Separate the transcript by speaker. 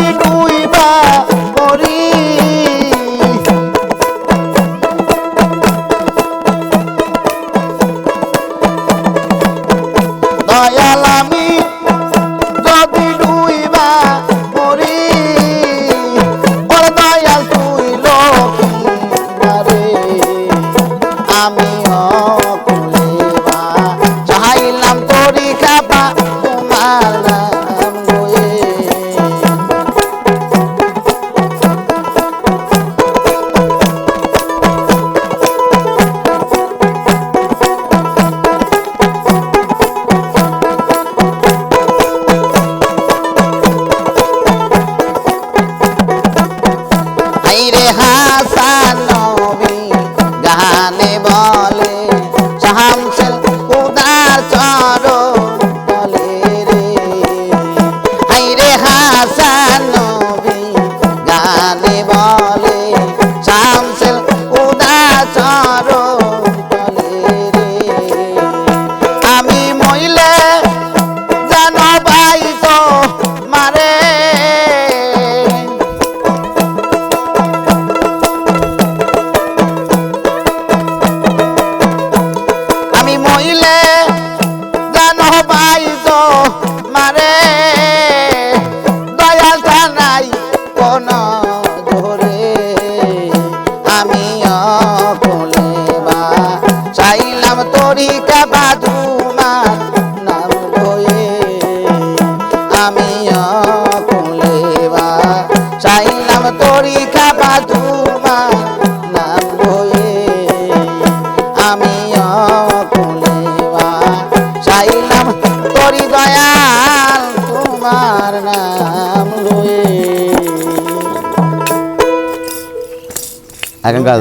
Speaker 1: যদি ডুইবা মরি দয়াল আমি যদি ডুইবা মরি ওর দয়াল তুই লোকে আমি অকুলেবা চাইলাম তোরি খাবা তোমার নাম লয়ে আইরে হাসান নবী গানে বলে শামসুল খুদার চরণ তলে রে আইরে হাসান নবী গানে বলে শামসুল খুদার চরণ তলে রে আমি মইলে জানো ভাই তো মারে আমি মইলে জানো ভাই তো মারে দয়াল জানাই কোন ধরে আমি অকুলেবা চাইলাম তোরি কাবা তোমার নাম লয়ে আমি অকুলেবা চাইলাম তোরি কাবা তোমার নাম লয়ে আমি অকুলেবা চাইলাম তোরি দয়াল তোমার নাম লয়ে এখন গাছ